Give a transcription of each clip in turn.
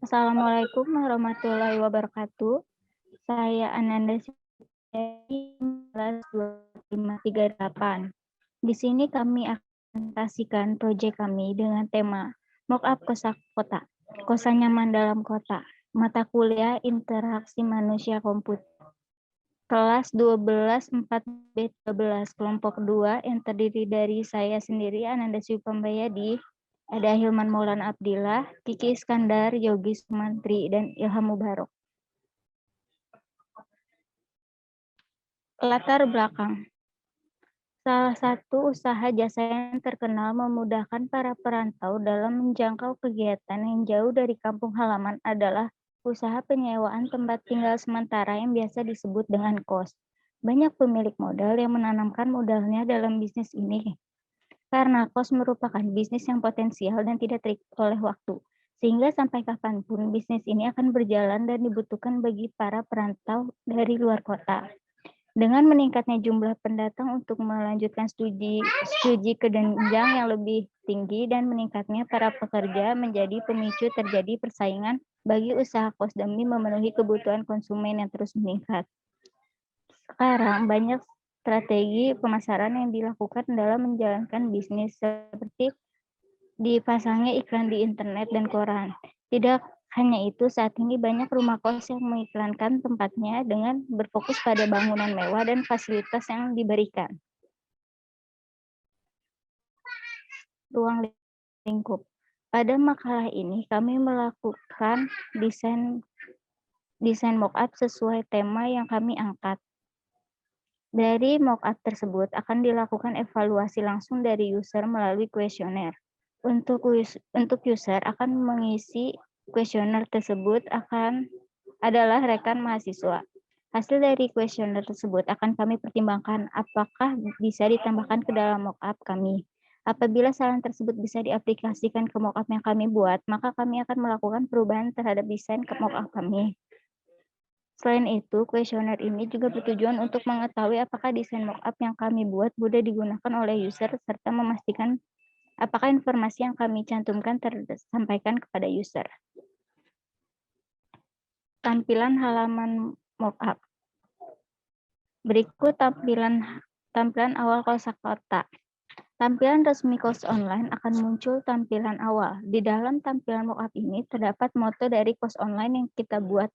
Assalamualaikum warahmatullahi wabarakatuh. Saya Ananda Siti 2538. Di sini kami akan presentasikan proyek kami dengan tema Mockup Kosakota, Kosa Nyaman dalam Kota, mata kuliah interaksi manusia komputer. Kelas 12 4B13 kelompok 2 yang terdiri dari saya sendiri Ananda Sri Pambayadi, ada Hilman Maulana Abdillah, Kiki Iskandar, Yogi Sumantri, dan Ilham Mubarok. Latar belakang. Salah satu usaha jasa yang terkenal memudahkan para perantau dalam menjangkau kegiatan yang jauh dari kampung halaman adalah usaha penyewaan tempat tinggal sementara yang biasa disebut dengan kos. Banyak pemilik modal yang menanamkan modalnya dalam bisnis ini karena kos merupakan bisnis yang potensial dan tidak terikat oleh waktu, sehingga sampai kapanpun bisnis ini akan berjalan dan dibutuhkan bagi para perantau dari luar kota. Dengan meningkatnya jumlah pendatang untuk melanjutkan studi ke jenjang yang lebih tinggi dan meningkatnya para pekerja menjadi pemicu terjadi persaingan bagi usaha kos demi memenuhi kebutuhan konsumen yang terus meningkat. Sekarang banyak strategi pemasaran yang dilakukan dalam menjalankan bisnis seperti dipasangnya iklan di internet dan koran. Tidak hanya itu, saat ini banyak rumah kos yang mengiklankan tempatnya dengan berfokus pada bangunan mewah dan fasilitas yang diberikan. Ruang lingkup. Pada makalah ini kami melakukan desain mockup sesuai tema yang kami angkat. Dari mockup tersebut akan dilakukan evaluasi langsung dari user melalui kuesioner. Untuk user akan mengisi kuesioner tersebut adalah rekan mahasiswa. Hasil dari kuesioner tersebut akan kami pertimbangkan apakah bisa ditambahkan ke dalam mockup kami. Apabila saran tersebut bisa diaplikasikan ke mockup yang kami buat, maka kami akan melakukan perubahan terhadap desain ke mockup kami. Selain itu, kuesioner ini juga bertujuan untuk mengetahui apakah desain mockup yang kami buat mudah digunakan oleh user serta memastikan apakah informasi yang kami cantumkan tersampaikan kepada user. Tampilan halaman mockup. Berikut tampilan awal kosakata. Tampilan resmi kos online akan muncul tampilan awal. Di dalam tampilan mockup ini terdapat moto dari kos online yang kita buat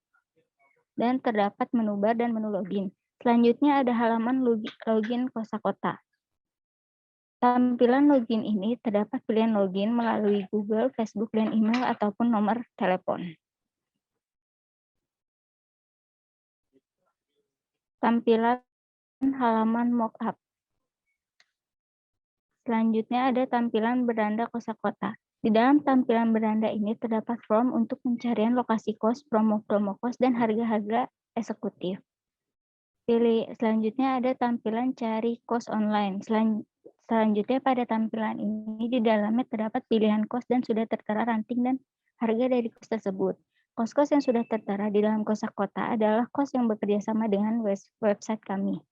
dan terdapat menu bar dan menu login. Selanjutnya ada halaman login kosakota. Tampilan login ini terdapat pilihan login melalui Google, Facebook, dan email ataupun nomor telepon. Tampilan halaman mockup. Selanjutnya ada tampilan beranda kosakota. Di dalam tampilan beranda ini terdapat form untuk pencarian lokasi kos, promo-promo kos, dan harga-harga eksekutif. Selanjutnya ada tampilan cari kos online. Selanjutnya pada tampilan ini di dalamnya terdapat pilihan kos dan sudah tertera ranting dan harga dari kos tersebut. Kos-kos yang sudah tertera di dalam kosakota adalah kos yang bekerja sama dengan website kami.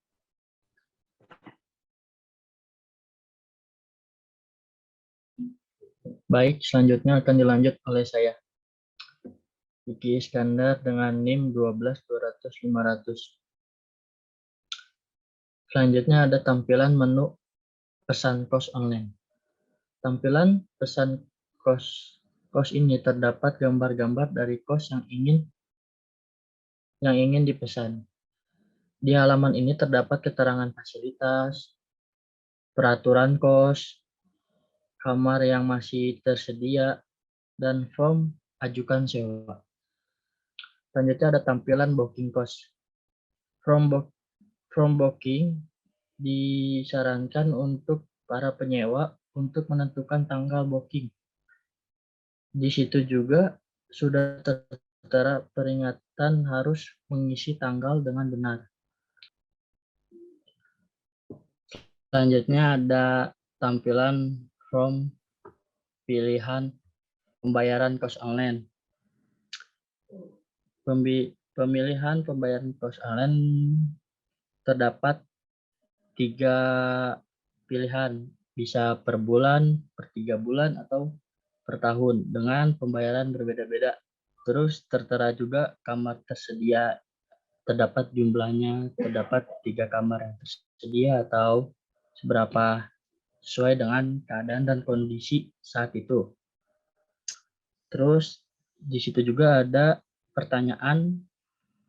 Baik, selanjutnya akan dilanjut oleh saya. Kiki Iskandar dengan NIM 12-200-500. Selanjutnya ada tampilan menu pesan kos online. Tampilan pesan kos ini terdapat gambar-gambar dari kos yang ingin dipesan. Di halaman ini terdapat keterangan fasilitas, peraturan kos, kamar yang masih tersedia, dan form ajukan sewa. Selanjutnya ada tampilan booking kos. From booking disarankan untuk para penyewa untuk menentukan tanggal booking. Di situ juga sudah tertera peringatan harus mengisi tanggal dengan benar. Selanjutnya ada tampilan form pilihan pembayaran kos online. Pemilihan pembayaran kos online terdapat 3 pilihan, bisa per bulan, per 3 bulan, atau per tahun dengan pembayaran berbeda-beda. Terus tertera juga kamar tersedia, terdapat jumlahnya, terdapat 3 kamar yang tersedia atau seberapa, sesuai dengan keadaan dan kondisi saat itu. Terus di situ juga ada pertanyaan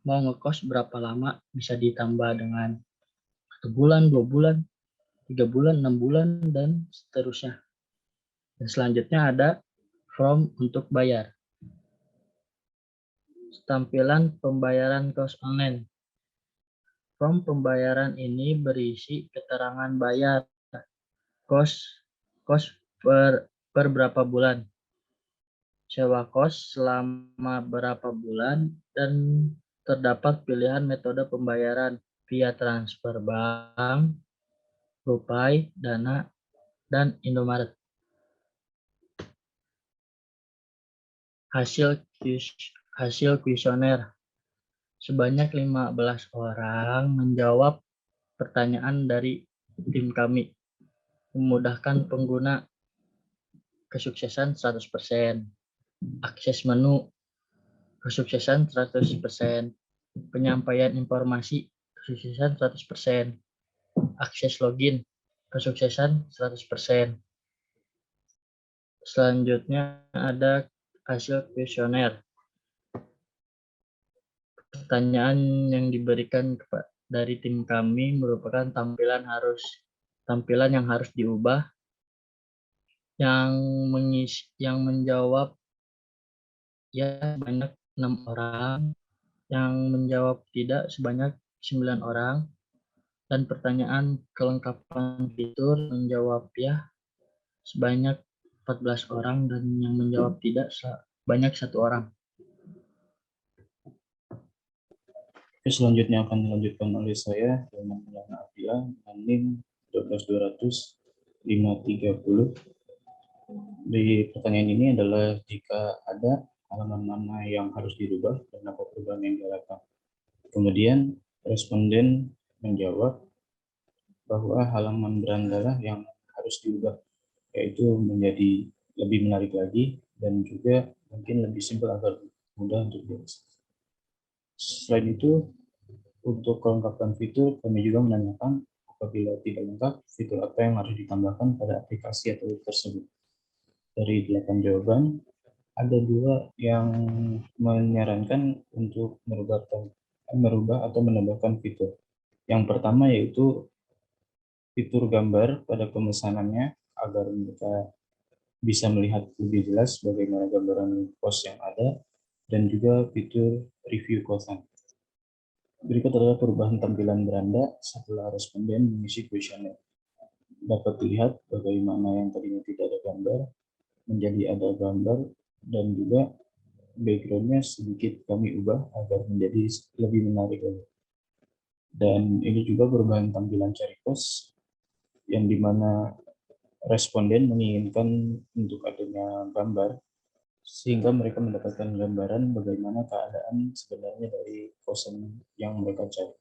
mau ngekos berapa lama, bisa ditambah dengan 1 bulan, 2 bulan, 3 bulan, 6 bulan, dan seterusnya. Dan selanjutnya ada form untuk bayar. Tampilan pembayaran kos online. Form pembayaran ini berisi keterangan bayar kos per berapa bulan, sewa kos selama berapa bulan, dan terdapat pilihan metode pembayaran via transfer bank, GoPay, Dana, dan Indomaret. Hasil kuesioner. Sebanyak 15 orang menjawab pertanyaan dari tim kami. Memudahkan pengguna, kesuksesan 100%. Akses menu, kesuksesan 100%. Penyampaian informasi, kesuksesan 100%. Akses login, kesuksesan 100%. Selanjutnya ada hasil kuesioner. Pertanyaan yang diberikan dari tim kami merupakan tampilan yang harus diubah. Yang menjawab ya sebanyak 6 orang, yang menjawab tidak sebanyak 9 orang, dan pertanyaan kelengkapan fitur menjawab ya sebanyak 14 orang, dan yang menjawab tidak sebanyak 1 orang. Oke, selanjutnya akan dilanjutkan oleh saya dengan Maulana Abdillah dengan NIM 12200-530. Di pertanyaan ini adalah jika ada halaman mana yang harus dirubah dan apa perubahan yang dilakukan. Kemudian responden menjawab bahwa halaman beranda yang harus diubah, yaitu menjadi lebih menarik lagi dan juga mungkin lebih simpel agar mudah untuk diakses. Selain itu, untuk kelengkapan fitur, kami juga menanyakan apabila tidak lengkap, fitur apa yang harus ditambahkan pada aplikasi atau web tersebut. Dari 8 jawaban, ada 2 yang menyarankan untuk merubah atau menambahkan fitur. Yang pertama yaitu fitur gambar pada pemesanannya agar mereka bisa melihat lebih jelas bagaimana gambaran kos yang ada, dan juga fitur review kosan. Berikut adalah perubahan tampilan beranda setelah responden mengisi kuesioner. Dapat dilihat bagaimana yang tadinya tidak ada gambar menjadi ada gambar, dan juga backgroundnya sedikit kami ubah agar menjadi lebih menarik lagi. Dan ini juga perubahan tampilan cari kos yang dimana responden menginginkan untuk adanya gambar sehingga mereka mendapatkan gambaran bagaimana keadaan sebenarnya dari kosan yang mereka cari.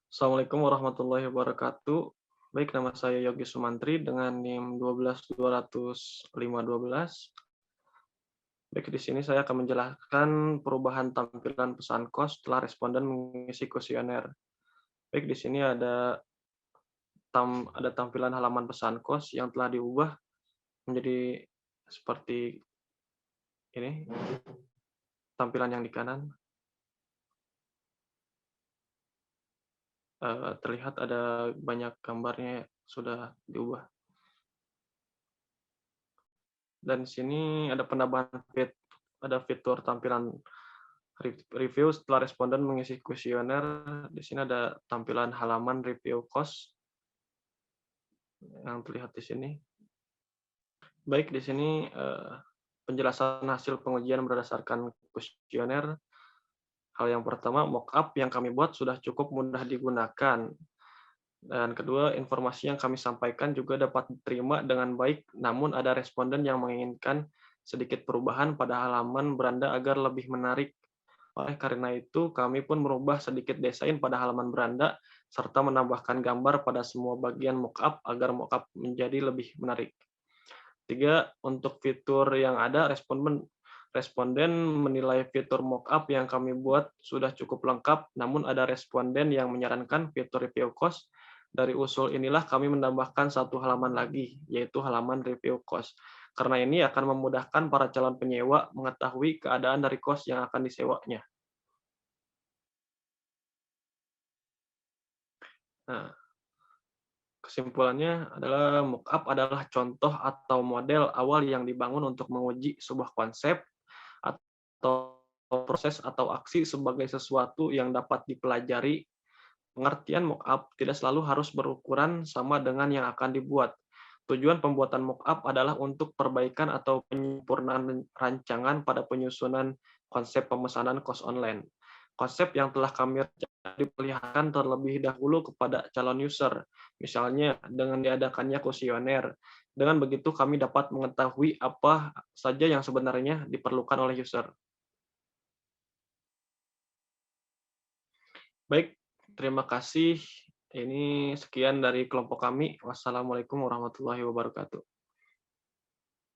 Assalamualaikum warahmatullahi wabarakatuh. Baik, nama saya Yogi Sumantri dengan NIM 12200-512. Baik, di sini saya akan menjelaskan perubahan tampilan pesan kos setelah responden mengisi kuesioner. Baik, di sini ada tampilan halaman pesan kos yang telah diubah menjadi seperti ini, tampilan yang di kanan. Terlihat ada banyak gambarnya sudah diubah. Dan di sini ada penambahan fitur tampilan review setelah responden mengisi kuesioner. Di sini ada tampilan halaman review kos yang terlihat di sini. Baik, di sini penjelasan hasil pengujian berdasarkan kuesioner. Hal yang pertama, mockup yang kami buat sudah cukup mudah digunakan. Dan kedua, informasi yang kami sampaikan juga dapat diterima dengan baik, namun ada responden yang menginginkan sedikit perubahan pada halaman beranda agar lebih menarik. Oleh karena itu, kami pun merubah sedikit desain pada halaman beranda, serta menambahkan gambar pada semua bagian mockup agar mockup menjadi lebih menarik. Tiga, untuk fitur yang ada, responden menilai fitur mockup yang kami buat sudah cukup lengkap, namun ada responden yang menyarankan fitur review cost. Dari usul inilah kami menambahkan satu halaman lagi, yaitu halaman review cost. Karena ini akan memudahkan para calon penyewa mengetahui keadaan dari kos yang akan disewanya. Nah, kesimpulannya adalah mockup adalah contoh atau model awal yang dibangun untuk menguji sebuah konsep atau proses atau aksi sebagai sesuatu yang dapat dipelajari. Pengertian mockup tidak selalu harus berukuran sama dengan yang akan dibuat. Tujuan pembuatan mockup adalah untuk perbaikan atau penyempurnaan rancangan pada penyusunan konsep pemesanan kos online. Konsep yang telah kami diperlihatkan terlebih dahulu kepada calon user, misalnya dengan diadakannya kuesioner. Dengan begitu kami dapat mengetahui apa saja yang sebenarnya diperlukan oleh user. Baik, terima kasih. Ini sekian dari kelompok kami. Wassalamualaikum warahmatullahi wabarakatuh.